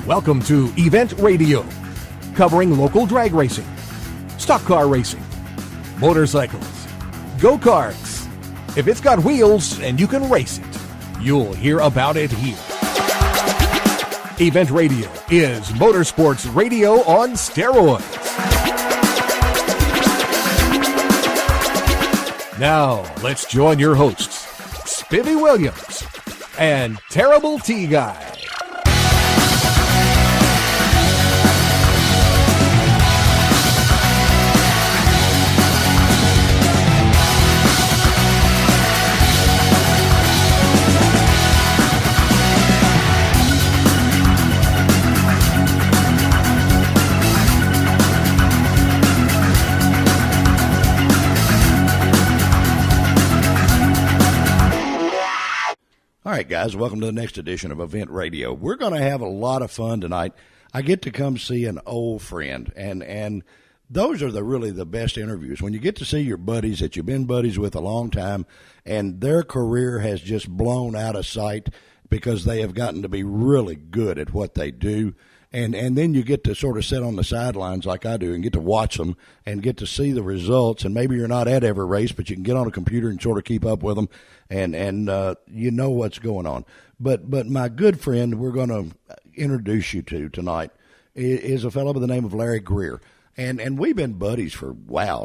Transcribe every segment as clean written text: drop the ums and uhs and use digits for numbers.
Welcome to Event Radio, covering local drag racing, stock car racing, motorcycles, go-karts. If it's got wheels and you can race it, you'll hear about it here. Event Radio is motorsports radio on steroids. Now, let's join your hosts, Spivvy Williams and Terrible T Guy. All right, guys, welcome to the next edition of Event Radio. We're going to have a lot of fun tonight. I get to come see an old friend, and those are really the best interviews. When you get to see your buddies that you've been buddies with a long time, and their career has just blown out of sight because they have gotten to be really good at what they do. And then you get to sort of sit on the sidelines like I do and get to watch them and get to see the results. And maybe you're not at every race, but you can get on a computer and sort of keep up with them and you know what's going on. But my good friend we're going to introduce you to tonight is a fellow by the name of Larry Greer. And we've been buddies for,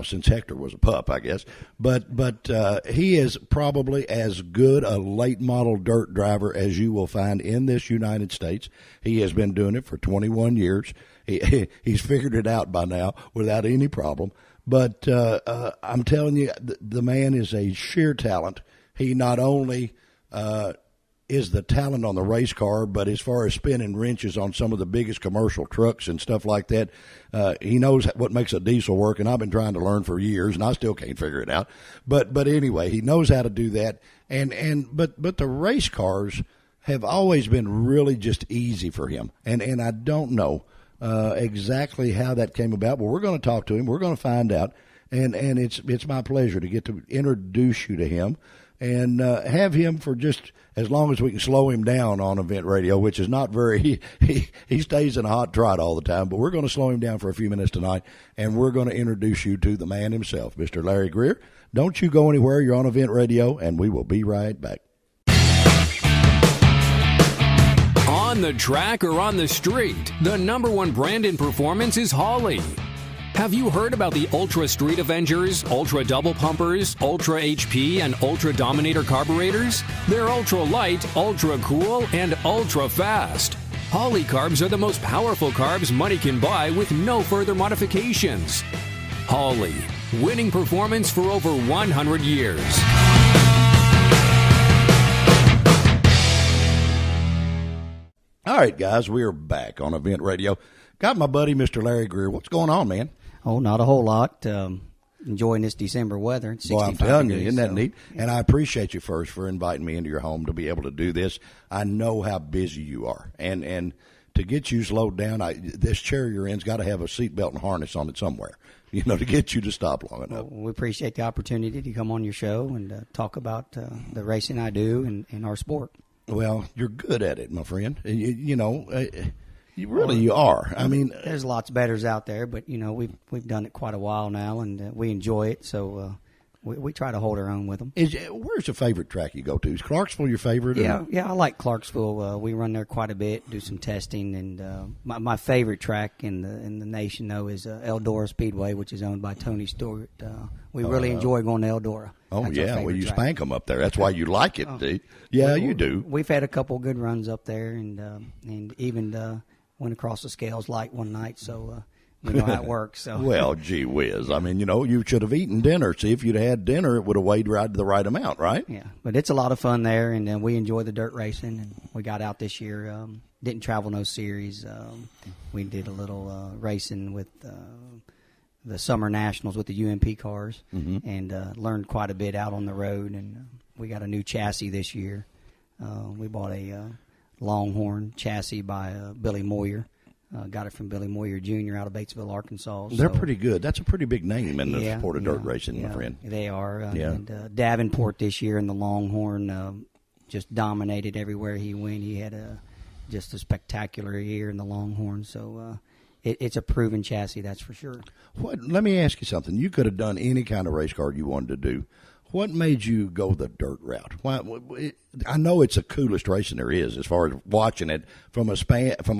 since Hector was a pup, I guess. But he is probably as good a late model dirt driver as you will find in this United States. He has been doing it for 21 years. He's figured it out by now without any problem. But I'm telling you, the man is a sheer talent. He not only is the talent on the race car, but as far as spinning wrenches on some of the biggest commercial trucks and stuff like that, he knows what makes a diesel work, and I've been trying to learn for years, and I still can't figure it out. But anyway, he knows how to do that, but the race cars have always been really just easy for him, and I don't know exactly how that came about, but we're going to talk to him. We're going to find out, and it's my pleasure to get to introduce you to him and have him for just as long as we can slow him down on Event Radio, which is not very, he stays in a hot trot all the time, but we're going to slow him down for a few minutes tonight, and we're going to introduce you to the man himself, Mr. Larry Greer. Don't you go anywhere. You're on Event Radio, and we will be right back. On the track or on the street, the number one brand in performance is Holley. Have you heard about the Ultra Street Avengers, Ultra Double Pumpers, Ultra HP, and Ultra Dominator carburetors? They're ultra light, ultra cool, and ultra fast. Holley carbs are the most powerful carbs money can buy with no further modifications. Holley, winning performance for over 100 years. All right, guys, we are back on Event Radio. Got my buddy, Mr. Larry Greer. What's going on, man? Oh, not a whole lot. Enjoying this December weather. Well, I'm telling you, isn't that neat? And I appreciate you first for inviting me into your home to be able to do this. I know how busy you are. And to get you slowed down, this chair you're in's got to have a seatbelt and harness on it somewhere, to get you to stop long enough. Well, we appreciate the opportunity to come on your show and talk about the racing I do and our sport. Well, you're good at it, my friend. You are. I mean, there's lots of betters out there, but we've done it quite a while now, and we enjoy it. So we try to hold our own with them. Where's your favorite track you go to? Is Clarksville your favorite? Yeah, I like Clarksville. We run there quite a bit, do some testing, and my favorite track in the nation though is Eldora Speedway, which is owned by Tony Stewart. We really enjoy going to Eldora. Oh, yeah. Well, you spank them up there. That's why you like it, dude. Yeah, you do. We've had a couple good runs up there, and even went across the scales light one night, so we know how it works. So. Well, gee whiz. I mean, you should have eaten dinner. See, if you'd had dinner, it would have weighed the right amount, right? Yeah, but it's a lot of fun there, and we enjoy the dirt racing, and we got out this year. Didn't travel no series. We did a little racing with the Summer Nationals with the UMP cars, and learned quite a bit out on the road, and we got a new chassis this year. We bought a Longhorn chassis by Billy Moyer. Got it from Billy Moyer Jr. out of Batesville, Arkansas. They're pretty good. That's a pretty big name in the sport of dirt racing, my friend. They are. And Davenport this year in the Longhorn just dominated everywhere he went. He had just a spectacular year in the Longhorn. So it's a proven chassis, that's for sure. Let me ask you something. You could have done any kind of race car you wanted to do. What made you go the dirt route? I know it's the coolest racing there is as far as watching it from a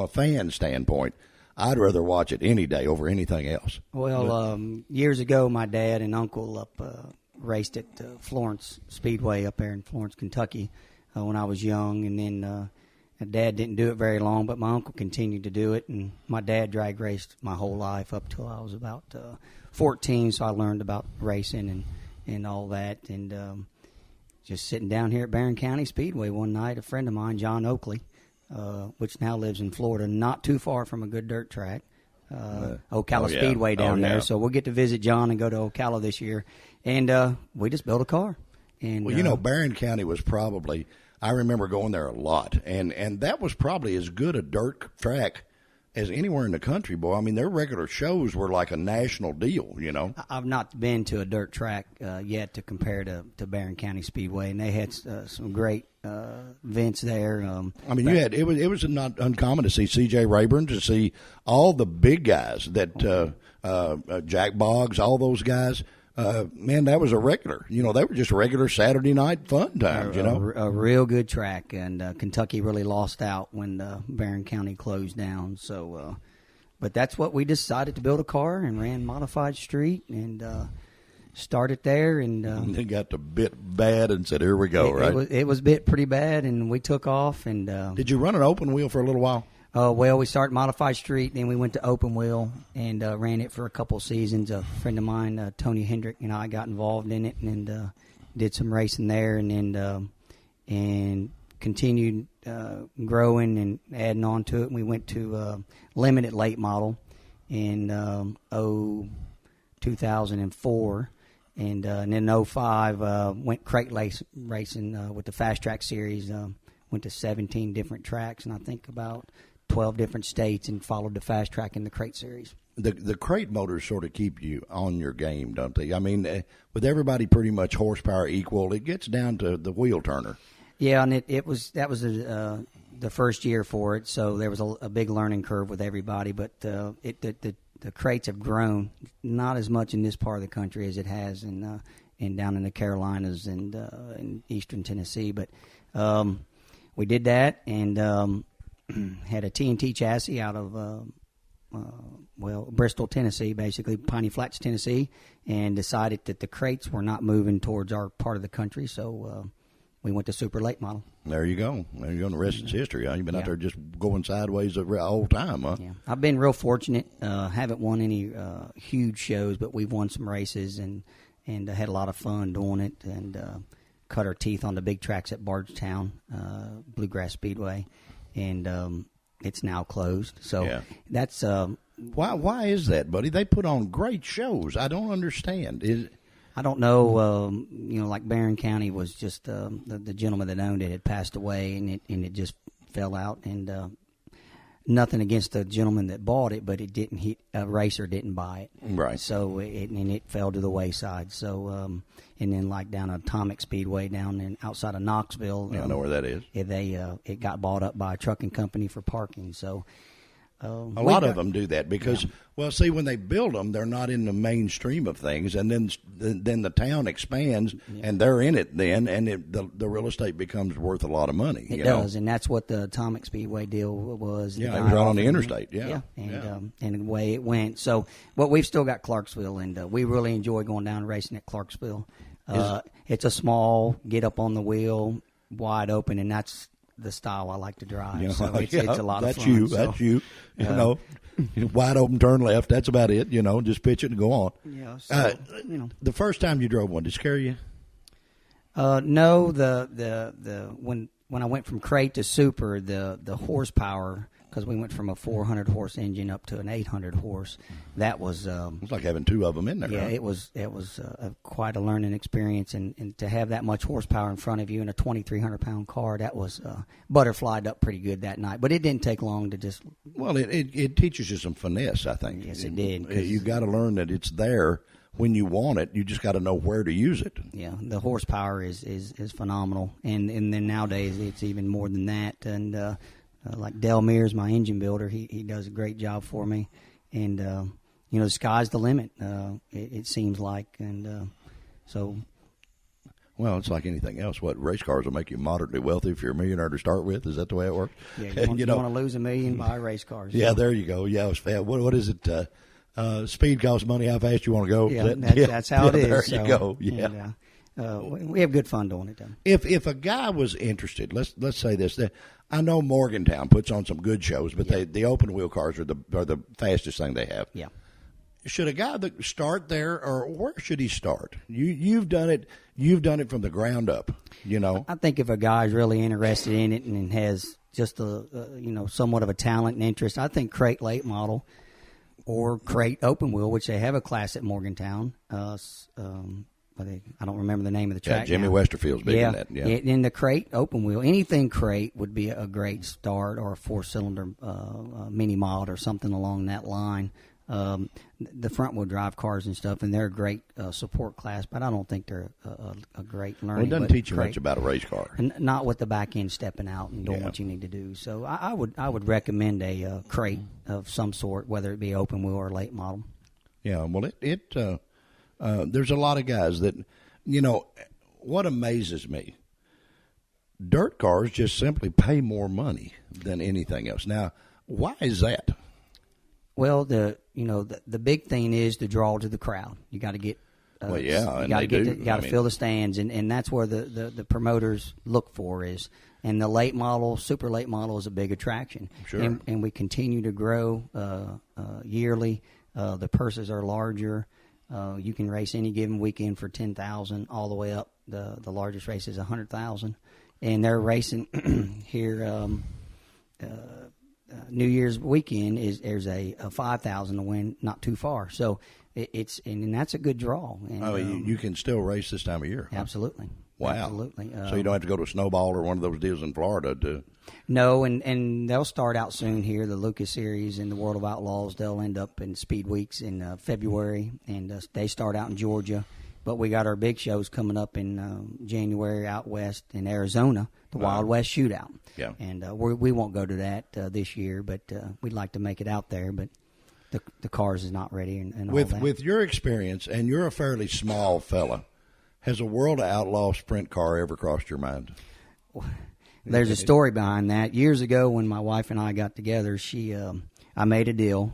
fan standpoint. I'd rather watch it any day over anything else. Well, years ago, my dad and uncle raced at Florence Speedway up there in Florence, Kentucky, when I was young. And then my dad didn't do it very long, but my uncle continued to do it. And my dad drag raced my whole life up till I was about 14, so I learned about racing and all that. And just sitting down here at Barron County Speedway one night, a friend of mine, John Oakley, which now lives in Florida, not too far from a good dirt track, Ocala Speedway down there. So we'll get to visit John and go to Ocala this year. And we just built a car. And well, Barron County was probably, I remember going there a lot, and that was probably as good a dirt track as anywhere in the country, boy. I mean, their regular shows were like a national deal, I've not been to a dirt track yet to compare to Barron County Speedway, and they had some great events there. I mean, it was not uncommon to see C.J. Rayburn, to see all the big guys that Jack Boggs, all those guys. Man, that was a regular. They were just regular Saturday night fun times. A real good track, and Kentucky really lost out when Barron County closed down. So, but that's what we decided to build a car and ran modified street and started there. And they got a bit bad and said, "Here we go." Right? It was bit pretty bad, and we took off. And did you run an open wheel for a little while? Well, we started modified street, then we went to open wheel and ran it for a couple seasons. A friend of mine, Tony Hendrick, and I got involved in it and did some racing there, and continued growing and adding on to it. And we went to limited late model in 2004, and then 05 went crate racing with the Fast Track Series. Went to 17 different tracks, and I think about 12 different states, and followed the Fast Track in the crate series. The crate motors sort of keep you on your game, don't they? I mean, with everybody pretty much horsepower equal, it gets down to the wheel turner. Yeah, and that was the first year for it, so there was a big learning curve with everybody. But the crates have grown, not as much in this part of the country as it has in down in the Carolinas and in eastern Tennessee. But we did that and had a TNT chassis out of Bristol, Tennessee, basically Piney Flats, Tennessee, and decided that the crates were not moving towards our part of the country, so we went to super late model. There you go. The rest is history. Huh? You've been out there just going sideways the whole time, huh? Yeah, I've been real fortunate. Haven't won any huge shows, but we've won some races and had a lot of fun doing it, and cut our teeth on the big tracks at Bardstown, Bluegrass Speedway, and it's now closed. So that's why is that, buddy? They put on great shows. I don't understand. I don't know. Like Barron County was just the gentleman that owned it had passed away, and it just fell out. And nothing against the gentleman that bought it, but it didn't. A racer didn't buy it, right? So it fell to the wayside. So and then like down at Atomic Speedway down outside of Knoxville, I know where that is. It got bought up by a trucking company for parking. So. A lot of them do that because, well, see, when they build them, they're not in the mainstream of things, and then the town expands, and they're in it then, and the real estate becomes worth a lot of money. It does, and that's what the Atomic Speedway deal was. Yeah, it was right on the interstate. And the way it went. So, but we've still got Clarksville, and we really enjoy going down and racing at Clarksville. It's a small, get up on the wheel, wide open, and that's the style I like to drive. So it's a lot of fun. That's you. Wide open, turn left. That's about it. Just pitch it and go on. Yeah. So, the first time you drove one, did it scare you? No. When I went from crate to super, the horsepower, because we went from a 400 horse engine up to an 800 horse. That was it's like having two of them in there. Yeah, huh? it was quite a learning experience, and to have that much horsepower in front of you in a 2,300 pound car, that was butterflied up pretty good that night. But it didn't take long to just. Well, it teaches you some finesse, I think. Yes, it did. You got to learn that it's there when you want it. You just got to know where to use it. Yeah, the horsepower is phenomenal, and then nowadays it's even more than that, and. like Del Mears, my engine builder, he does a great job for me, and the sky's the limit. It seems like, and so. Well, it's like anything else. What, race cars will make you moderately wealthy if you're a millionaire to start with? Is that the way it works? Yeah, you want to lose $1 million, buy race cars. Yeah, there you go. Yeah, what is it? Speed costs money. How fast you want to go? Yeah, that's how it is. There you go. Yeah. And, we have good fun doing it, though. If a guy was interested, let's say this. I know Morgantown puts on some good shows, but the open wheel cars are the fastest thing they have. Yeah. Should a guy that start there, or where should he start? You've done it. You've done it from the ground up. I think if a guy's really interested in it and has just somewhat of a talent and interest, I think crate late model or crate open wheel, which they have a class at Morgantown. I don't remember the name of the track. Jimmy now. Westerfield's big in that. Yeah. In the crate open wheel, anything crate would be a great start, or a 4-cylinder mini mod or something along that line. The front wheel drive cars and stuff, and they're a great support class, but I don't think they're a great learning. Well, it doesn't teach you much about a race car, and not with the back end stepping out and doing what you need to do. So I would recommend a crate of some sort, whether it be open wheel or late model. Yeah, well, there's a lot of guys that, what amazes me. Dirt cars just simply pay more money than anything else. Now, why is that? Well, the big thing is the draw to the crowd. You got to get. You got to fill the stands, and that's where the promoters look for is. And the late model, super late model, is a big attraction. Sure. And we continue to grow yearly. The purses are larger. You can race any given weekend for $10,000 all the way up. The largest race is $100,000, and they're racing here. New Year's weekend there's a $5,000 to win, not too far. So and that's a good draw. And, you can still race this time of year. Huh? Absolutely. Wow. Absolutely. So you don't have to go to a snowball or one of those deals in Florida to. No, and they'll start out soon here. The Lucas Series and the World of Outlaws, they'll end up in Speed Weeks in February, and they start out in Georgia. But we got our big shows coming up in January out west in Arizona, the Wild West Shootout. Yeah. And we won't go to that this year, but we'd like to make it out there. But the cars is not ready and all that. With your experience, and you're a fairly small fella, has a World of Outlaw sprint car ever crossed your mind? There's a story behind that. Years ago when my wife and I got together, I made a deal,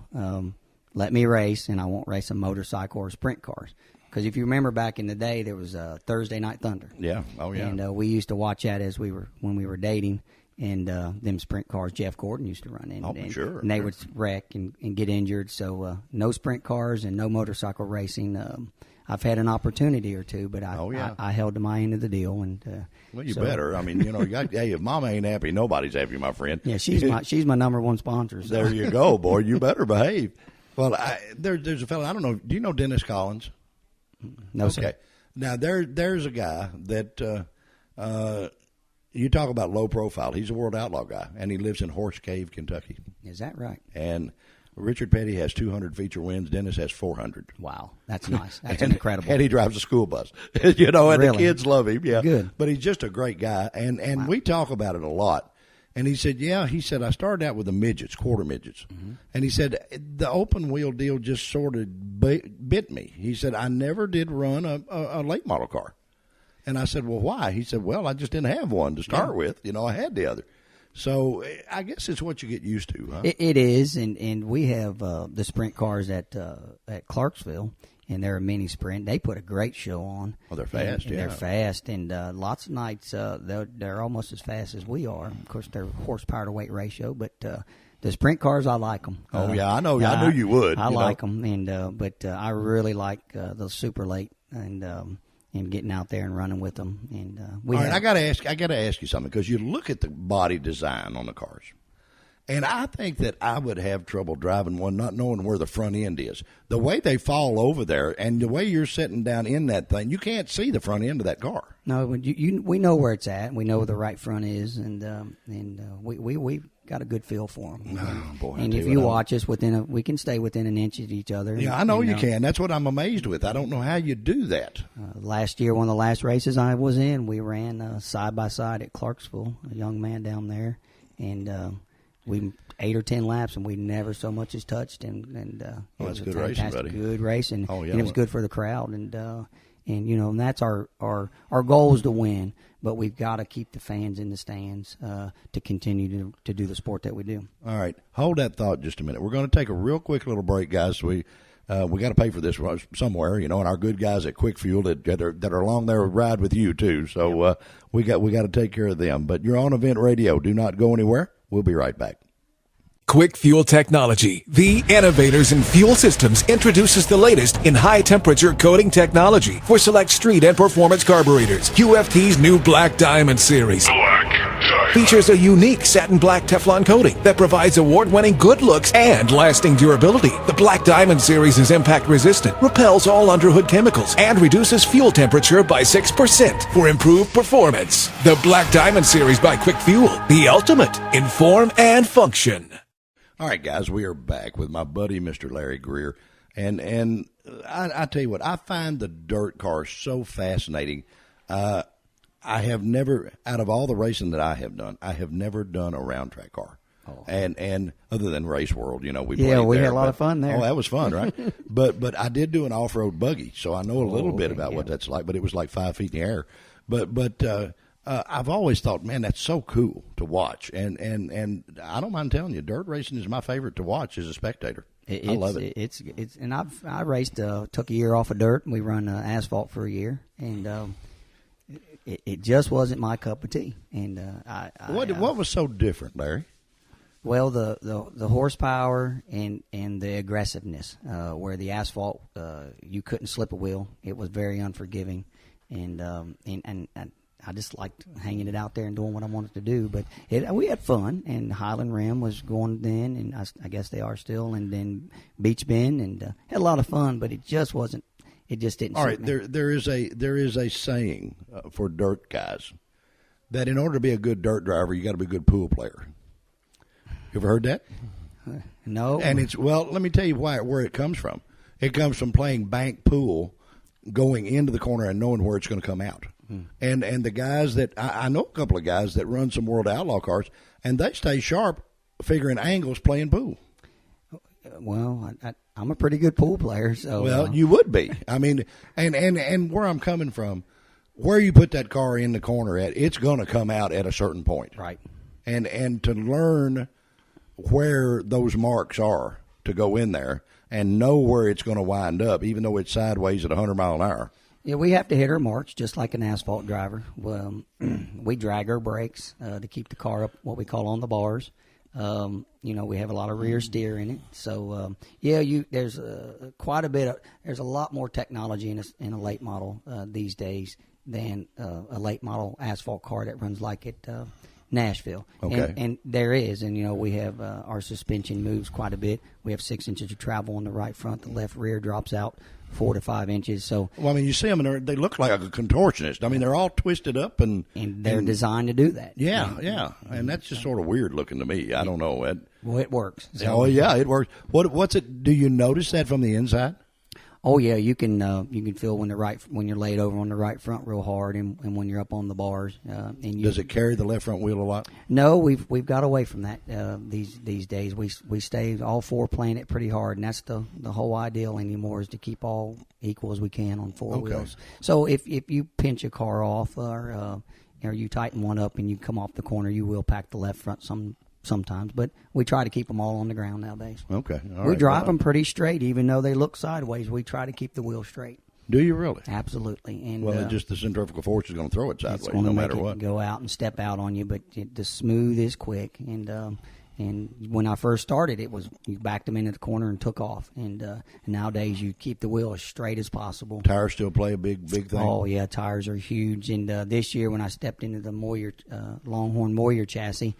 let me race, and I won't race a motorcycle or sprint cars. Because if you remember back in the day, there was Thursday Night Thunder. Yeah, oh yeah. And we used to watch that when we were dating, and them sprint cars Jeff Gordon used to run in. Sure. And they would wreck and get injured. So no sprint cars and no motorcycle racing. I've had an opportunity or two, but I held to my end of the deal. And well, you better. I mean, if Mama ain't happy, nobody's happy, my friend. Yeah, she's my number one sponsor. So. There you go, boy. You better behave. Well, there's a fellow. I don't know. Do you know Dennis Collins? No, okay. sir. Now there's a guy that you talk about low profile. He's a World Outlaw guy, and he lives in Horse Cave, Kentucky. Is that right? And Richard Petty has 200 feature wins. Dennis has 400. Wow, that's nice. That's incredible. And he drives a school bus, and the kids love him. Yeah, good. But he's just a great guy, and we talk about it a lot. And he said, I started out with the midgets, quarter midgets. Mm-hmm. And he said, the open wheel deal just sort of bit me. He said, I never did run a late model car. And I said, well, why? He said, well, I just didn't have one to start with. I had the other. So I guess it's what you get used to, huh? It is, and we have the sprint cars at Clarksville, and they're a mini sprint. They put a great show on. Oh, they're fast, and they're fast, and lots of nights they're almost as fast as we are. Of course, they're horsepower to weight ratio, but the sprint cars, I like them. Oh, yeah, I know. I knew you would. I like them, but I really like the super late and getting out there and running with them. And all right, I got to ask you something, because you look at the body design on the cars. And I think that I would have trouble driving one not knowing where the front end is. The way they fall over there and the way you're sitting down in that thing, you can't see the front end of that car. No, we know where it's at. We know where the right front is, and we got a good feel for them. Oh, boy, and if you watch us we can stay within an inch of each other. Yeah, I know you can. That's what I'm amazed with. I don't know how you do that. Last year, one of the last races I was in, we ran side by side at Clarksville. A young man down there, and we 8 or 10 laps, and we never so much as touched. And it was that's a good racing, fantastic, buddy. good racing. Oh, yeah. And it was good for the crowd. And you know, and that's our goal is to win, but we've got to keep the fans in the stands to continue to do the sport that we do. All right, hold that thought just a minute. We're going to take a real quick little break, guys. We got to pay for this somewhere, you know. And our good guys at Quick Fuel that are along there ride with you too. So we got to take care of them. But you're on Event Radio. Do not go anywhere. We'll be right back. Quick Fuel Technology, the innovators in fuel systems, introduces the latest in high-temperature coating technology for select street and performance carburetors. QFT's new Black Diamond series features a unique satin black Teflon coating that provides award-winning good looks and lasting durability. The Black Diamond series is impact-resistant, repels all underhood chemicals, and reduces fuel temperature by 6% for improved performance. The Black Diamond series by Quick Fuel, the ultimate in form and function. All right, guys, we are back with my buddy, Mr. Larry Greer. And I tell you what, I find the dirt car so fascinating. I have never, out of all the racing that I have done, I have never done a round track car. Oh. And other than Race World, you know, we had a lot but, of fun there. Oh, that was fun, right? but I did do an off-road buggy, so I know a little bit about what that's like, but it was like 5 feet in the air. But I've always thought, man, that's so cool to watch, and I don't mind telling you, dirt racing is my favorite to watch as a spectator. I love it. It's and I raced, took a year off of dirt, and we run asphalt for a year, and it just wasn't my cup of tea. And what was so different, Larry? Well, the horsepower and the aggressiveness, where the asphalt you couldn't slip a wheel. It was very unforgiving, and I just liked hanging it out there and doing what I wanted to do. But we had fun, and Highland Rim was going then, and I guess they are still, and then Beach Bend, and had a lot of fun. But it just wasn't. It just didn't. All right, me. there is a saying for dirt guys that in order to be a good dirt driver, you got to be a good pool player. You ever heard that? No. And let me tell you where it comes from. It comes from playing bank pool, going into the corner and knowing where it's going to come out. And the guys that I know a couple of guys that run some World Outlaw cars, and they stay sharp, figuring angles, playing pool. Well, I'm a pretty good pool player, so well, you would be. I mean, and where I'm coming from, where you put that car in the corner at, it's going to come out at a certain point, right? And to learn where those marks are to go in there and know where it's going to wind up, even though it's sideways at 100 mile an hour. Yeah, we have to hit our marks just like an asphalt driver. We drag our brakes to keep the car up, what we call on the bars. You know, we have a lot of rear steer in it. So, there's quite a bit there's a lot more technology in a late model these days than a late model asphalt car that runs like at Nashville. Okay. And there is, and, you know, we have our suspension moves quite a bit. We have 6 inches of travel on the right front. The left rear drops out 4 to 5 inches. So, well, I mean, you see them, and they look like a contortionist. I mean, they're all twisted up, and they're designed to do that. Yeah, and that's just sort of weird looking to me. I don't know. Well, it works. So. Oh, yeah, it works. What's it? Do you notice that from the inside? Oh yeah, you can feel when you're laid over on the right front real hard, and when you're up on the bars. Does it carry the left front wheel a lot? No, we've got away from that these days. We stay all four playing it pretty hard, and that's the whole ideal anymore is to keep all equal as we can on four wheels. So if you pinch a car off or you tighten one up and you come off the corner, you will pack the left front sometimes, but we try to keep them all on the ground nowadays. Okay. We drive them pretty straight, even though they look sideways. We try to keep the wheel straight. Do you really? Absolutely. And just the centrifugal force is going to throw it sideways, no matter what. Go out and step out on you, but the smooth is quick. And when I first started, it was you backed them into the corner and took off. And nowadays, you keep the wheel as straight as possible. Tires still play a big thing? Oh, yeah, tires are huge. And this year, when I stepped into the Longhorn Moyer chassis,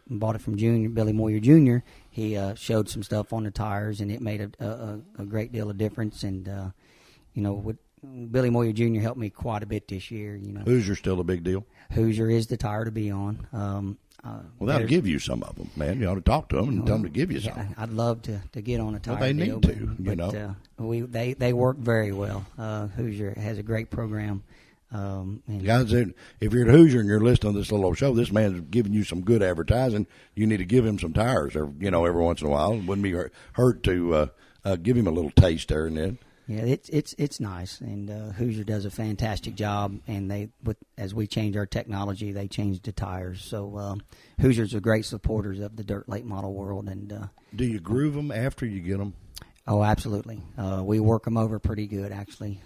bought it from Billy Moyer Jr., he showed some stuff on the tires, and it made a great deal of difference. And, with Billy Moyer Jr. helped me quite a bit this year. Hoosier's still a big deal? Hoosier is the tire to be on. Well, that'll give you some of them, man. You ought to talk to them and tell them to give you some. I'd love to get on a tire. Well, they deal, need to, but they work very well. Hoosier has a great program And Guys, if you're at Hoosier and you're listening to this little show, this man's giving you some good advertising. You need to give him some tires, or every once in a while. It wouldn't be hurt to give him a little taste there and then. Yeah, it's nice, and Hoosier does a fantastic job. And as we change our technology, they change the tires. So Hoosiers are great supporters of the dirt late model world. And do you groove them after you get them? Oh, absolutely. We work them over pretty good, actually.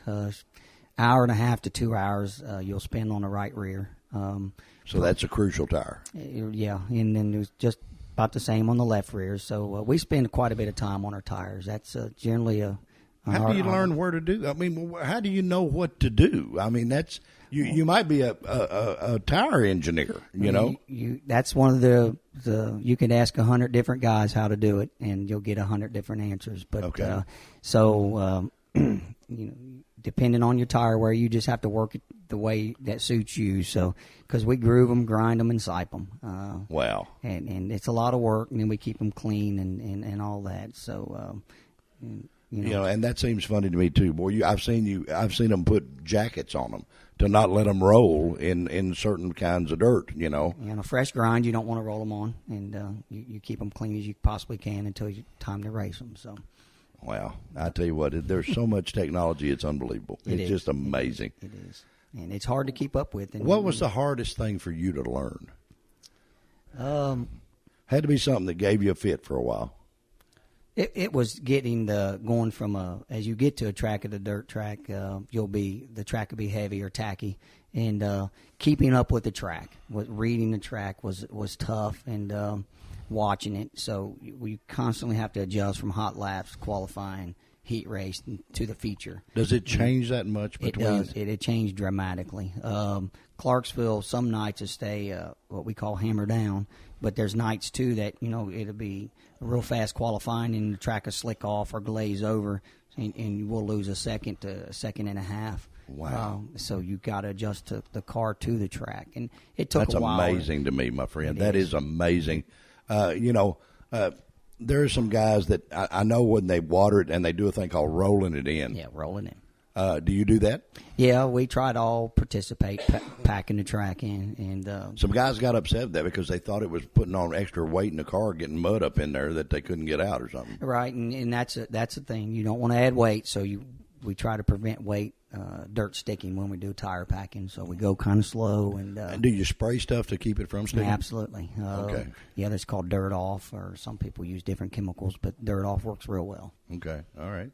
Hour and a half to 2 hours you'll spend on the right rear. So that's a crucial tire. Yeah, and then there's just about the same on the left rear. So we spend quite a bit of time on our tires. That's generally a. How do you learn where to do? I mean, how do you know what to do? I mean, that's you might be a tire engineer. That's one of the you can ask 100 different guys how to do it, and you'll get 100 different answers. But okay. Depending on your tire wear, you just have to work it the way that suits you. So, because we groove them, grind them, and sipe them. Wow. And it's a lot of work, and then we keep them clean and all that. So. And that seems funny to me too, boy. I've seen them put jackets on them to not let them roll in certain kinds of dirt. And a fresh grind, you don't want to roll them on, and you keep them clean as you possibly can until it's time to race them. So, wow, I tell you what, there's so much technology, it's unbelievable. It's just amazing. It is, and it's hard to keep up with. And what was the hardest thing for you to learn? Had to be something that gave you a fit for a while. It was getting going from as you get to a track at a dirt track, the track will be heavy or tacky, and keeping up with the track, reading the track was tough, and watching it. So we constantly have to adjust from hot laps, qualifying, heat race to the feature. Does it change that much between? It does. It changed dramatically. Clarksville, some nights will stay what we call hammer down, but there's nights too that it'll be a real fast qualifying and the track will slick off or glaze over, and we'll lose a second to a second and a half. Wow! So you got to adjust the car to the track, and it took That's a while. That's amazing to me, my friend. That is amazing. There are some guys that I know when they water it and they do a thing called rolling it in. Yeah, rolling in. Do you do that? Yeah, we try to all participate, packing the track in. And some guys got upset with that because they thought it was putting on extra weight in the car, getting mud up in there that they couldn't get out or something. Right, and that's the thing. You don't want to add weight, so we try to prevent weight, dirt sticking when we do tire packing. So we go kind of slow. And do you spray stuff to keep it from sticking? Absolutely. Okay. Yeah, that's called Dirt Off, or some people use different chemicals, but Dirt Off works real well. Okay, all right.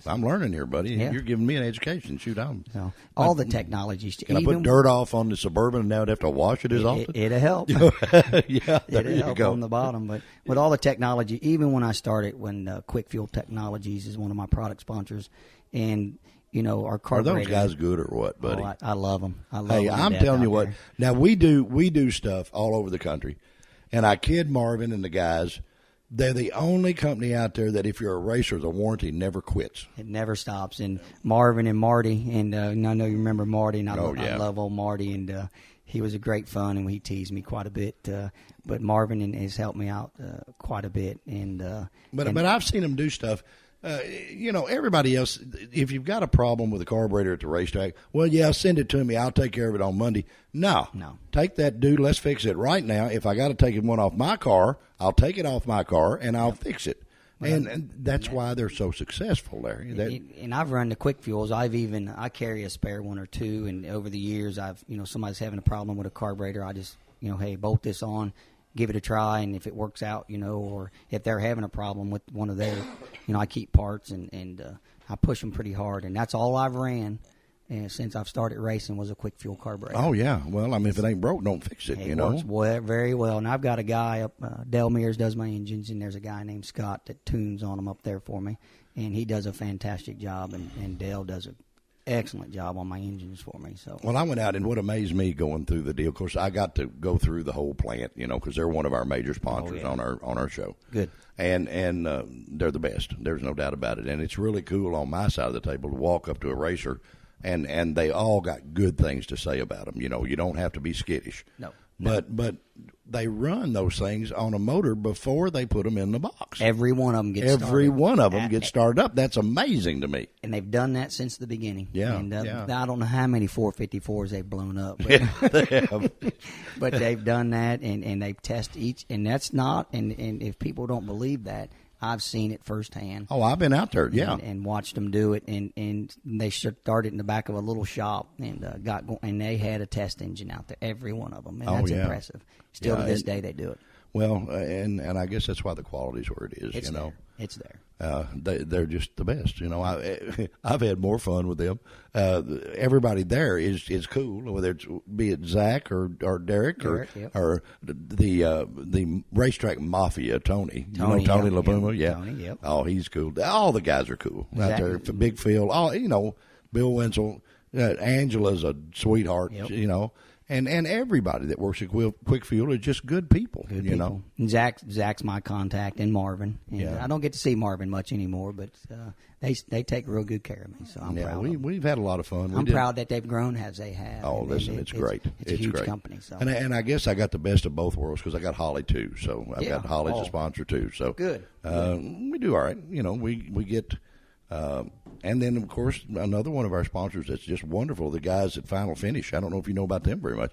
I'm learning here, buddy. Yeah. You're giving me an education. Shoot, all the technologies. Can I put dirt off on the Suburban and now I'd have to wash it as often? It'll help. Yeah, it'll help on the bottom. But with all the technology, even when I started, when Quick Fuel Technologies is one of my product sponsors, and our carburetor. Are those guys good or what, buddy? Oh, I love them. Hey, I'm telling you what. Now we do stuff all over the country, and I kid Marvin and the guys. They're the only company out there that if you're a racer, the warranty never quits. It never stops. And Marvin and Marty, and I know you remember Marty, and I love old Marty, and he was a great fun, and he teased me quite a bit. But Marvin has helped me out quite a bit. But I've seen him do stuff. Everybody else, if you've got a problem with a carburetor at the racetrack, send it to me. I'll take care of it on Monday. No. Take that, dude. Let's fix it right now. If I got to take one off my car, I'll take it off my car and I'll fix it. And that's why they're so successful there. And I've run the Quick Fuels. I carry a spare one or two. And over the years, somebody's having a problem with a carburetor. I just, hey, bolt this on. Give it a try, and if it works out, or if they're having a problem with one of their, I keep parts and I push them pretty hard, and that's all I've ran since I've started racing was a Quick Fuel carburetor. Oh yeah, well, if it ain't broke, don't fix it. It works very well, and I've got a guy up Dale Mears does my engines, and there's a guy named Scott that tunes on them up there for me, and he does a fantastic job, and Dale does a excellent job on my engines for me. So well, I went out, and what amazed me going through the deal, of course, I got to go through the whole plant, because they're one of our major sponsors on our show. Good. And they're the best. There's no doubt about it. And it's really cool on my side of the table to walk up to a racer, and they all got good things to say about them. You don't have to be skittish. No. But they run those things on a motor before they put them in the box. Every one of them gets started. Every one of them gets started up. That's amazing to me. And they've done that since the beginning. Yeah, and yeah. I don't know how many 454s they've blown up. But, Yeah, they have. but they've done that, and they've tested each. And that's not, and if people don't believe that, I've seen it firsthand. Oh, I've been out there, yeah. And watched them do it. And they started in the back of a little shop and and they had a test engine out there, every one of them. And that's impressive. Still to this day, they do it. Well, and I guess that's why the quality's where it is, It's you know. there. It's there. They're just the best, you know. I've had more fun with them. Everybody there is cool, whether it's be it Zach or Derek yep. or the racetrack mafia Tony. You know Tony yep, LaPuma, yeah. Tony, yep. Oh, he's cool. All the guys are cool out there. Big Phil, all you know, Bill Wenzel, Angela's a sweetheart, Yep. you know. And everybody that works at Quick Fuel are just good people, you know. And Zach's my contact, and Marvin. And Yeah. I don't get to see Marvin much anymore, but they take real good care of me, so I'm proud. We've had a lot of fun. I'm proud that they've grown as they have. Oh, and listen, it's great. It's a huge great. company. So. And I guess I got the best of both worlds because I got Holly too. So I've got Holly as a sponsor too. So good. We do all right. You know, we get. And then, of course, another one of our sponsors that's just wonderful, the guys at Final Finish. I don't know if you know about them very much.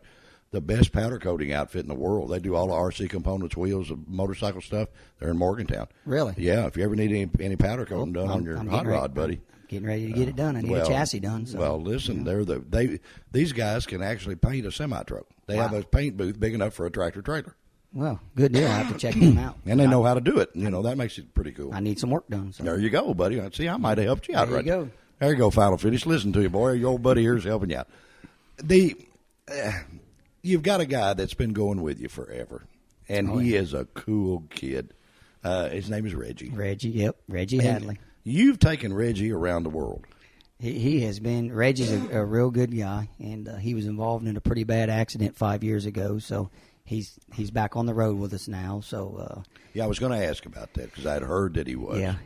The best powder coating outfit in the world. They do all the RC components, wheels, motorcycle stuff. They're in Morgantown. Really? Yeah. If you ever need any powder coating done on your hot rod, buddy. I'm getting ready to get it done. I need a chassis done. So. Well, listen, these guys can actually paint a semi truck. They have a paint booth big enough for a tractor trailer. Well, good deal. I have to check them out. And they know how to do it. You know, that makes it pretty cool. I need some work done. So. There you go, buddy. See, I might have helped you out There right you go. There you go, Final Finish. Listen to you, boy. Your old buddy here is helping you out. You've got a guy that's been going with you forever, and he is a cool kid. His name is Reggie. Reggie Hadley. You've taken Reggie around the world. He has been. Reggie's a real good guy, and he was involved in a pretty bad accident 5 years ago. So he's back on the road with us now. So yeah, I was going to ask about that because I'd heard that he was. Yeah,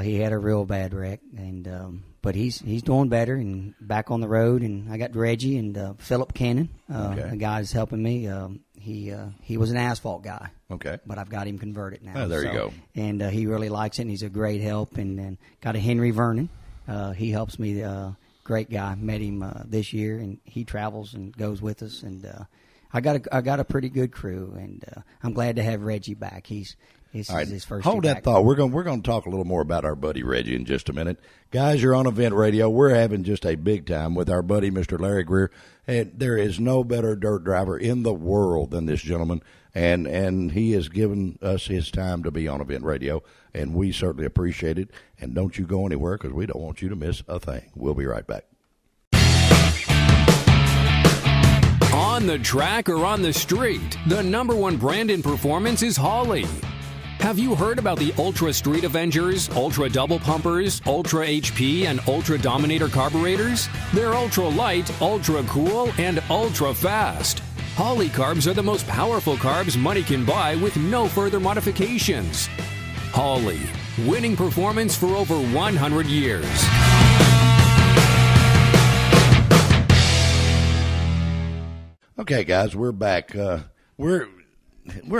he had a real bad wreck, and but he's doing better and back on the road. And I got Reggie and Philip Cannon, the guy that's helping me. He was an asphalt guy. Okay. But I've got him converted now. Oh, there you go. And he really likes it, and he's a great help. And then got a Henry Vernon. He helps me. Great guy. Met him this year, and he travels and goes with us. And I got a pretty good crew, and I'm glad to have Reggie back. This is his first. Hold year that back. thought. We're going to talk a little more about our buddy Reggie in just a minute. Guys, you're on Event Radio. We're having just a big time with our buddy Mr. Larry Greer. And there is no better dirt driver in the world than this gentleman. And he has given us his time to be on Event Radio, and we certainly appreciate it. And don't you go anywhere because we don't want you to miss a thing. We'll be right back. On the track or on the street, the number one brand in performance is Holley. Have you heard about the Ultra Street Avengers, Ultra Double Pumpers, Ultra HP, and Ultra Dominator carburetors? They're ultra light, ultra cool, and ultra fast. Holley carbs are the most powerful carbs money can buy with no further modifications. Holley, winning performance for over 100 years. Okay, guys, we're back. We're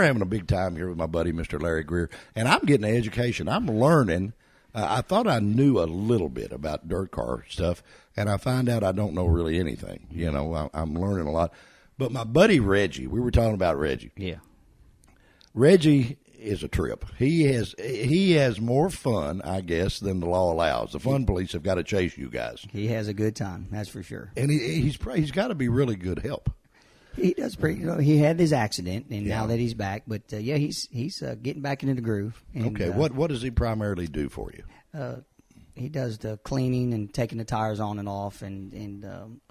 having a big time here with my buddy, Mr. Larry Greer, and I'm getting an education. I'm learning. I thought I knew a little bit about dirt car stuff, and I find out I don't know really anything. You know, I'm learning a lot. But my buddy Reggie, we were talking about Reggie. Yeah. Reggie is a trip. He has more fun, I guess, than the law allows. The fun police have got to chase you guys. He has a good time, that's for sure. And he's got to be really good help. He does pretty. He had his accident, and now that he's back, but he's getting back into the groove. And, okay, what does he primarily do for you? He does the cleaning and taking the tires on and off, and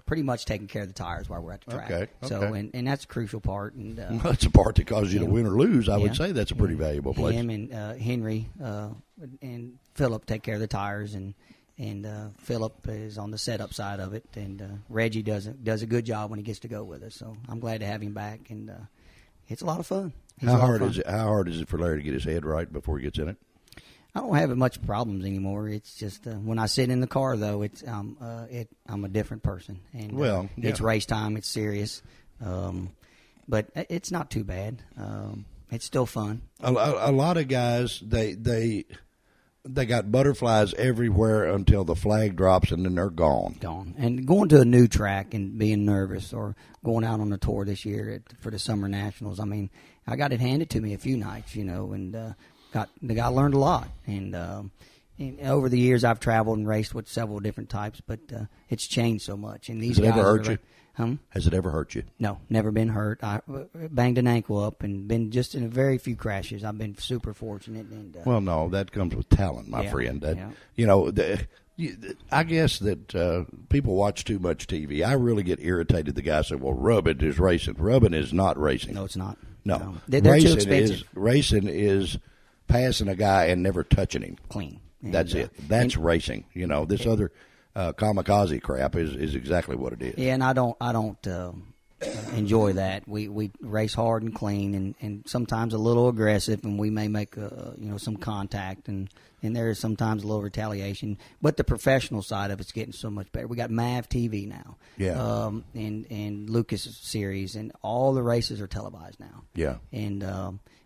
pretty much taking care of the tires while we're at the track. Okay. So, and that's a crucial part. And well, that's a part that causes you to win or lose. I would say that's a pretty valuable place. Him and Henry and Philip take care of the tires, and Philip is on the setup side of it, and Reggie does a good job when he gets to go with us. So I'm glad to have him back, and it's a lot of fun. How hard is it for Larry to get his head right before he gets in it? I don't have much problems anymore. It's just when I sit in the car, though, I'm a different person. And it's race time. It's serious. but it's not too bad. It's still fun. A lot of guys, they got butterflies everywhere until the flag drops, and then they're gone. And going to a new track and being nervous, or going out on a tour this year for the Summer Nationals. I mean, I got it handed to me a few nights, and got learned a lot. And over the years, I've traveled and raced with several different types, but it's changed so much. And these Has it guys ever hurt you? Has it ever hurt you? No, never been hurt. I banged an ankle up and been just in a very few crashes. I've been super fortunate. And well, no, that comes with talent, my friend. I guess that people watch too much TV. I really get irritated. The guy said, "Well, rubbing is racing. Rubbing is not racing." No, it's not. No. They're too expensive. Racing is passing a guy and never touching him. Clean. That's it. That's racing. This other kamikaze crap is exactly what it is. Yeah, and I don't enjoy that. We race hard and clean, and sometimes a little aggressive, and we may make some contact, and there is sometimes a little retaliation. But the professional side of it's getting so much better. We got MAV TV now, and Lucas series, and all the races are televised now. Yeah, and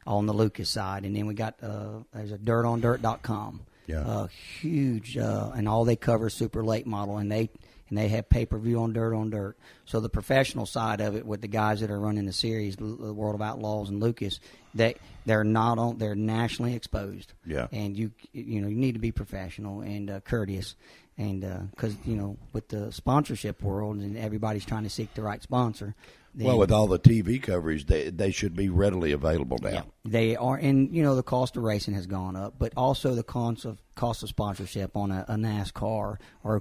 on the Lucas side, and then we got there's a dirtondirt.com. Yeah, huge, and all they cover is super late model, and they have pay-per-view on Dirt. So the professional side of it, with the guys that are running the series, the World of Outlaws and Lucas, they're nationally exposed. Yeah, and you need to be professional and courteous, and because with the sponsorship world and everybody's trying to seek the right sponsor. Well, with all the TV coverage, they should be readily available now. Yeah, they are, and the cost of racing has gone up, but also the cost of sponsorship on a NASCAR or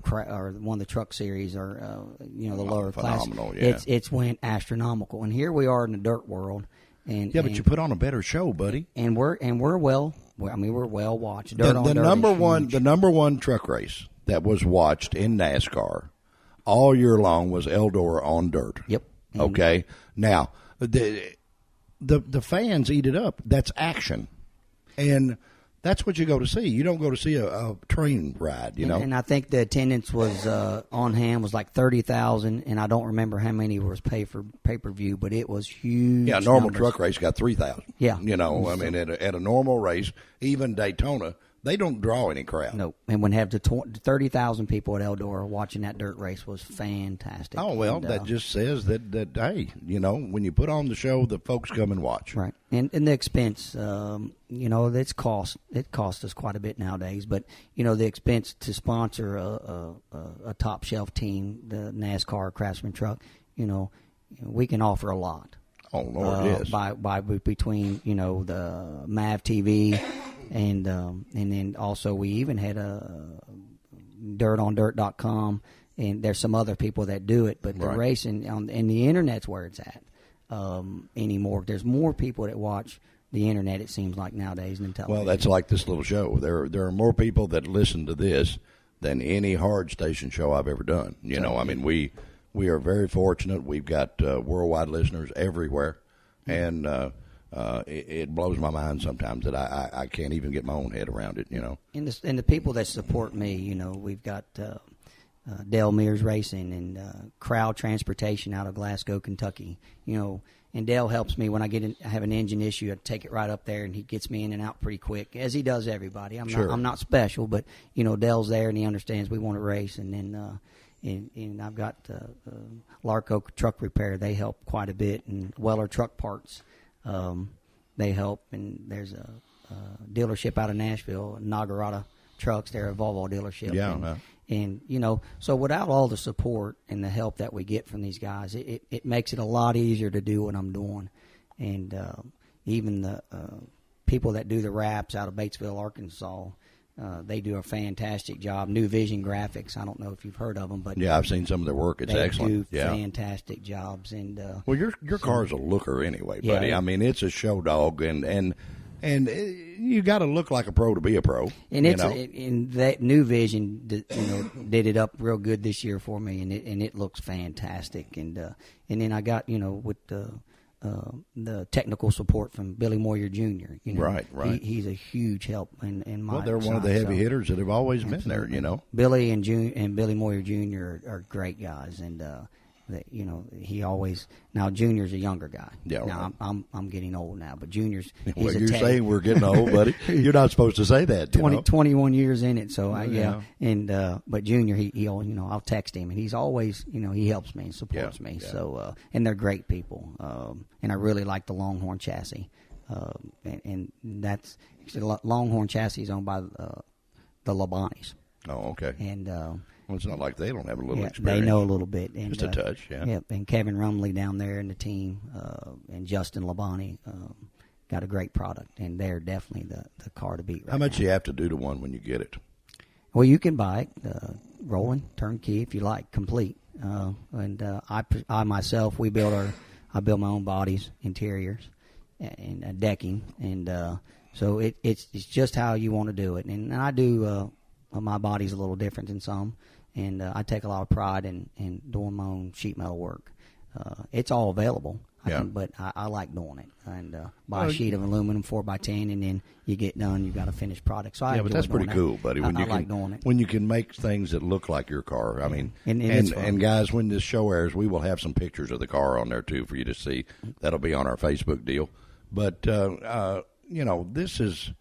one of the truck series or the lower class. Yeah. It's went astronomical, and here we are in the dirt world. But you put on a better show, buddy. And we're well watched. The number one truck race that was watched in NASCAR all year long was Eldora on dirt. Yep. Okay. Now the fans eat it up. That's action, and that's what you go to see. You don't go to see a train ride. And I think the attendance was on hand was like 30,000, and I don't remember how many was pay per view, but it was huge. Yeah, normal numbers. Truck race got 3,000. Yeah, I mean at a normal race, even Daytona, they don't draw any crowd. No, and when have the 30,000 people at Eldora watching that dirt race was fantastic. Oh well, that just says that hey, when you put on the show, the folks come and watch. Right, and the expense, it costs us quite a bit nowadays. But the expense to sponsor a top shelf team, the NASCAR Craftsman Truck, we can offer a lot. Oh Lord, yes. By between the MAV TV. And then also we even had a dirtondirt.com, and there's some other people that do it, but the racing and the internet's where it's at anymore. There's more people that watch the internet, it seems like, nowadays than television. Well, that's like this little show. There are more people that listen to this than any hard station show I've ever done. I mean, we are very fortunate. We've got worldwide listeners everywhere, and it blows my mind sometimes that I can't even get my own head around it, And the people that support me, we've got Dale Mears Racing and Crowd Transportation out of Glasgow, Kentucky. And Dale helps me when I have an engine issue. I take it right up there, and he gets me in and out pretty quick, as he does everybody. I'm not special, but Dale's there, and he understands we want to race. And then and I've got Larco Truck Repair. They help quite a bit, and Weller Truck Parts. They help, and there's a dealership out of Nashville, Nagarata Trucks. They're a Volvo dealership. Yeah. And so without all the support and the help that we get from these guys, it makes it a lot easier to do what I'm doing. And even the people that do the wraps out of Batesville, Arkansas, they do a fantastic job. New Vision Graphics. I don't know if you've heard of them, but yeah, I've seen some of their work. It's excellent. They do fantastic jobs. And well, your car's a looker anyway, buddy. Yeah. I mean, it's a show dog, and you got to look like a pro to be a pro. And and that New Vision, did it up real good this year for me, and it looks fantastic. And then I got with the technical support from Billy Moyer Jr. Right. He's a huge help in my. Well, they're one of the heavy hitters that have always been there. Billy and Billy Moyer Jr. are great guys, and he always now Junior's a younger guy. Yeah, now right. I'm getting old now, but Junior's Well, he's you're a tech. saying we're getting old, buddy. You're not supposed to say that. 21 years in it, so Yeah. And but Junior, he'll I'll text him, and he's always he helps me and supports me. Yeah. So and they're great people, and I really like the Longhorn chassis, and that's Longhorn chassis is owned by the Labanis. Oh, okay. And well, it's not like they don't have a little experience. they know a little bit. And, Just a touch, yeah. Yep, and Kevin Rumley down there and the team, and Justin Labani got a great product, and they're definitely the car to beat right How much now. do you have to do to one when you get it? Well, you can buy it rolling, turnkey if you like, complete. And I myself, I build my own bodies, interiors, and decking, and so it's just how you want to do it. And I do my body's a little different than some, and I take a lot of pride in doing my own sheet metal work. It's all available. But I like doing it, and buy a sheet of aluminum 4x10, and then you get done. You've got a finished product. So but that's pretty cool, buddy. When I you like doing it. When you can make things that look like your car. I mean, it's and guys, when this show airs, we will have some pictures of the car on there too for you to see. That'll be on our Facebook deal. But this is,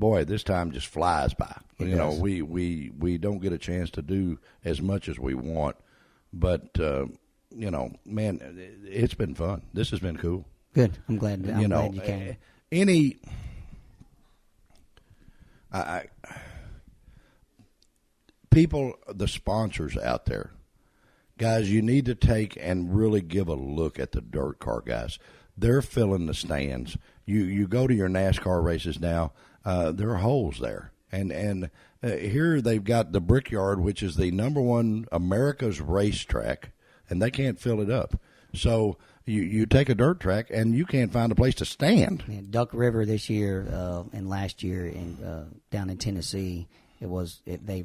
boy, this time just flies by. We don't get a chance to do as much as we want, but. Man, it's been fun. This has been cool. Good. I'm glad you came. People, the sponsors out there, guys, you need to take and really give a look at the dirt car guys. They're filling the stands. You go to your NASCAR races now, there are holes there. And here they've got the Brickyard, which is the number one America's racetrack, and they can't fill it up. So you take a dirt track, and you can't find a place to stand. Yeah, Duck River this year and last year down in Tennessee, they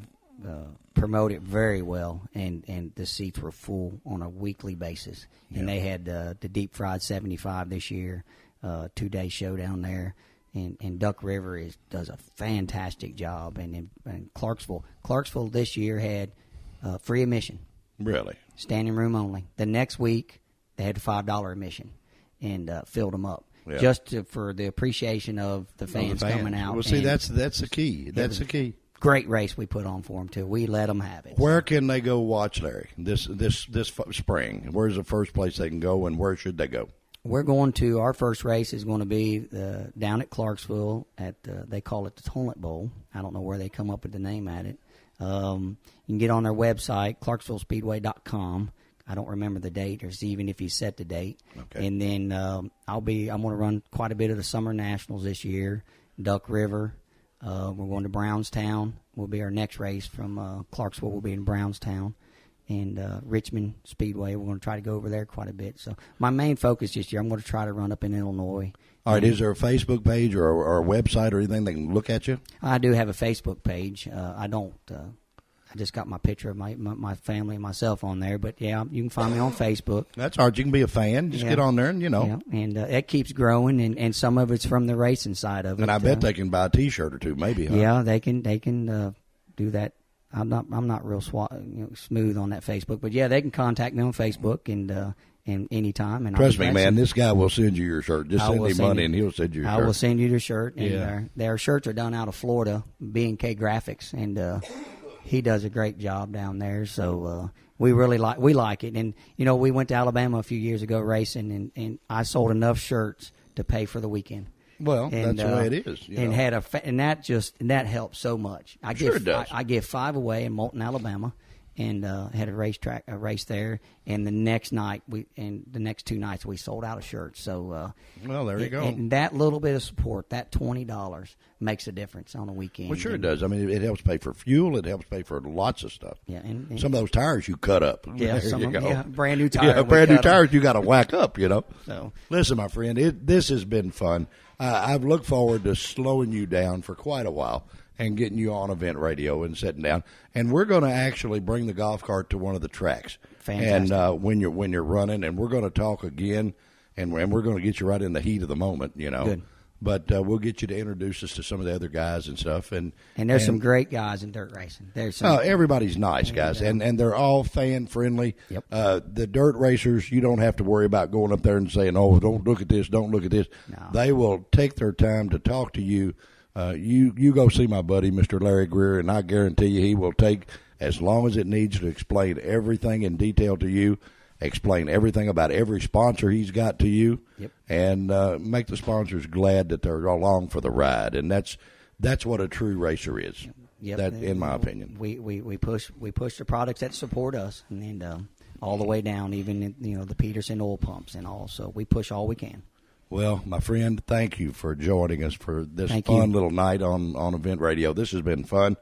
promoted very well, and the seats were full on a weekly basis. Yeah. And they had the Deep Fried 75 this year, 2-day show down there. And Duck River does a fantastic job. And Clarksville this year had free admission. Really? Standing room only. The next week, they had a $5 admission and filled them up. Yeah. Just for the appreciation of the fans coming out. Well, see, that's the key. That's the key. Great race we put on for them, too. We let them have it. Where can they go watch, Larry, this spring? Where's the first place they can go, and where should they go? Our first race is going to be down at Clarksville they call it the Toilet Bowl. I don't know where they come up with the name at it. You can get on their website, ClarksvilleSpeedway.com. I don't remember the date, or even if you set the date. Okay. And then I'm going to run quite a bit of the Summer Nationals this year. Duck River. We're going to Brownstown. Will be our next race from Clarksville. Will be in Brownstown. And Richmond Speedway, we're going to try to go over there quite a bit. So my main focus this year, I'm going to try to run up in Illinois. All right, is there a Facebook page or a website or anything they can look at you? I do have a Facebook page. I don't. I just got my picture of my family and myself on there. But, yeah, you can find me on Facebook. That's hard. You can be a fan. Just get on there and, Yeah, and it keeps growing, and some of it's from the racing side of it. And I bet they can buy a T-shirt or two maybe, huh? Yeah, they can do that. I'm not real smooth on that Facebook, but yeah, they can contact me on Facebook and anytime. And trust me, man, this guy will send you your shirt. Just send him money, and he'll send you your shirt. I will send you the shirt. And their shirts are done out of Florida, B&K Graphics, and he does a great job down there. So we like it. And we went to Alabama a few years ago racing, and I sold enough shirts to pay for the weekend. Well, that's the way it is. And that helps so much. It does. I give 5 away in Moulton, Alabama, and had a race there. And the next night the next 2 nights we sold out of shirts. So well, there you go. And that little bit of support, that $20, makes a difference on a weekend. Well, sure it does. I mean, it helps pay for fuel. It helps pay for lots of stuff. Yeah, and some of those tires you cut up. Yeah, brand new tires. Yeah, brand new tires you got to whack up. So listen, my friend, this has been fun. I've looked forward to slowing you down for quite a while and getting you on event radio and sitting down. And we're going to actually bring the golf cart to one of the tracks. Fantastic. And when you're running, and we're going to talk again, and we're going to get you right in the heat of the moment. Good. But we'll get you to introduce us to some of the other guys and stuff. And there's some great guys in dirt racing. There's some, everybody's nice, guys, and they're all fan friendly. Yep. The dirt racers, you don't have to worry about going up there and saying, "Oh, don't look at this, don't look at this." No. They will take their time to talk to you. You go see my buddy, Mr. Larry Greer, and I guarantee you he will take as long as it needs to explain everything in detail to you. Explain everything about every sponsor he's got to you, Yep. and make the sponsors glad that they're along for the ride. And that's what a true racer is. Yep. That, in my opinion, we push the products that support us, and all the way down, even the Peterson oil pumps and all. So we push all we can. Well, my friend, thank you for joining us for this Thank fun you. little night on Event Radio. This has been fun.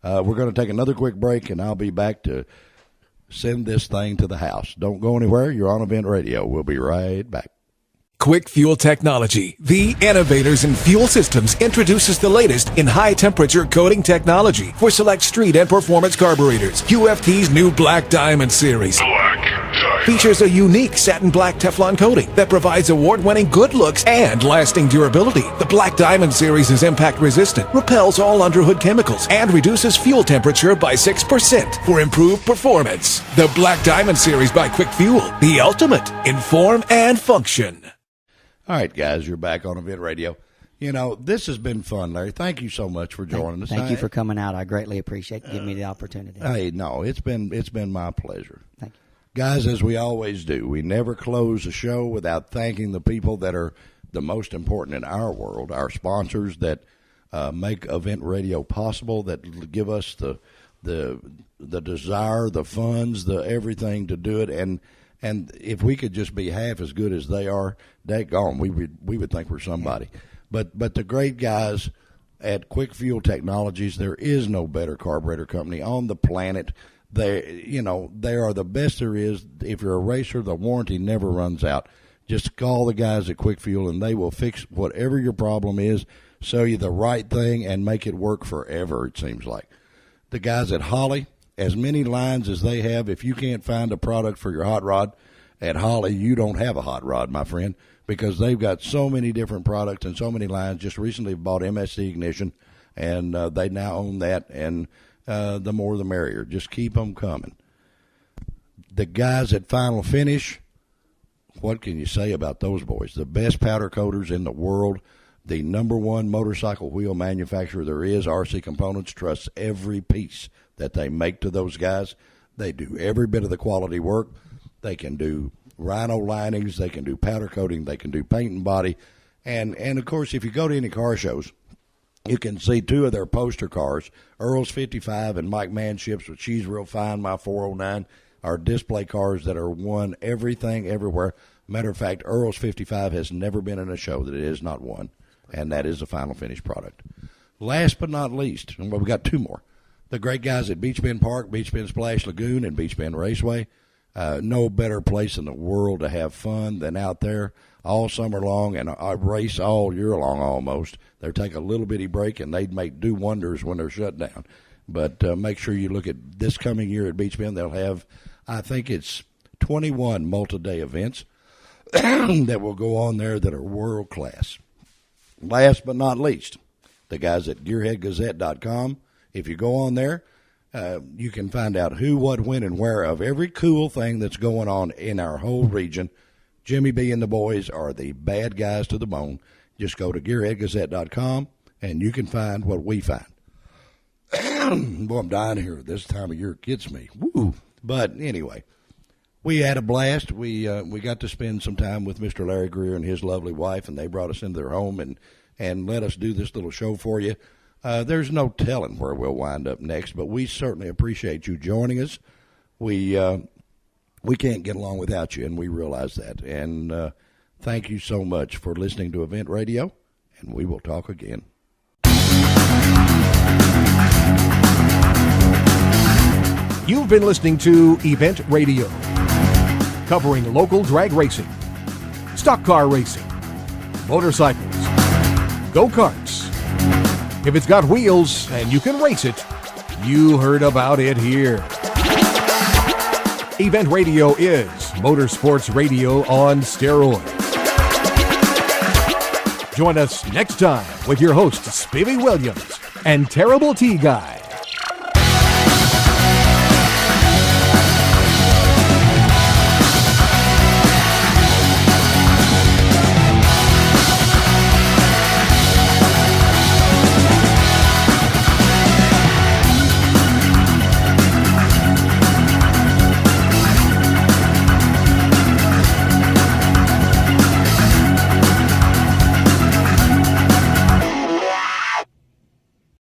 We're going to take another quick break, and I'll be back to send this thing to the house. Don't go anywhere. You're on Event Radio. We'll be right back. Quick Fuel Technology, the innovators in fuel systems, introduces the latest in high-temperature coating technology for select street and performance carburetors. QFT's new Black Diamond series features a unique satin black Teflon coating that provides award-winning good looks and lasting durability. The Black Diamond series is impact-resistant, repels all underhood chemicals, and reduces fuel temperature by 6% for improved performance. The Black Diamond series by Quick Fuel, the ultimate in form and function. All right, guys, you're back on Event Radio. This has been fun, Larry. Thank you so much for joining us. Thank you for coming out. I greatly appreciate giving me the opportunity. Hey, no, it's been my pleasure. Thank you. Guys, as we always do, we never close a show without thanking the people that are the most important in our world, our sponsors that make Event Radio possible, that give us the desire, the funds, the everything to do it. And if we could just be half as good as they are, daggone, we would think we're somebody. But the great guys at Quick Fuel Technologies, there is no better carburetor company on the planet. They are the best there is. If you're a racer, the warranty never runs out. Just call the guys at Quick Fuel, and they will fix whatever your problem is, sell you the right thing, and make it work forever, it seems like. The guys at Holly, as many lines as they have, if you can't find a product for your hot rod at Holly, you don't have a hot rod, my friend, because they've got so many different products and so many lines. Just recently bought MSC Ignition, and they now own that, and the more the merrier. Just keep them coming. The guys at Final Finish, what can you say about those boys? The best powder coaters in the world, the number one motorcycle wheel manufacturer there is. RC Components trusts every piece that they make to those guys. They do every bit of the quality work. They can do rhino linings. They can do powder coating. They can do paint and body. And of course, if you go to any car shows, you can see two of their poster cars, Earl's 55 and Mike Manship's with She's Real Fine, My 409, are display cars that are won everything, everywhere. Matter of fact, Earl's 55 has never been in a show that it is not won, and that is a Final Finish product. Last but not least, and we've got two more, the great guys at Beach Bend Park, Beach Bend Splash Lagoon, and Beach Bend Raceway. No better place in the world to have fun than out there all summer long, and I race all year long almost. They take a little bitty break, and they do wonders when they're shut down. But make sure you look at this coming year at Beach Bend. They'll have, I think it's 21 multi-day events that will go on there that are world-class. Last but not least, the guys at gearheadgazette.com. If you go on there, you can find out who, what, when, and where of every cool thing that's going on in our whole region. Jimmy B and the boys are the bad guys to the bone. Just go to gearheadgazette.com, and you can find what we find. Boy, I'm dying here. This time of year gets me. Woo! But anyway, we had a blast. We got to spend some time with Mr. Larry Greer and his lovely wife, and they brought us into their home and let us do this little show for you. There's no telling where we'll wind up next, but we certainly appreciate you joining us. We can't get along without you, and we realize that. And thank you so much for listening to Event Radio, and we will talk again. You've been listening to Event Radio, covering local drag racing, stock car racing, motorcycles, go-karts. If it's got wheels and you can race it, you heard about it here. Event Radio is motorsports radio on steroids. Join us next time with your hosts, Spivey Williams and Terrible T Guy.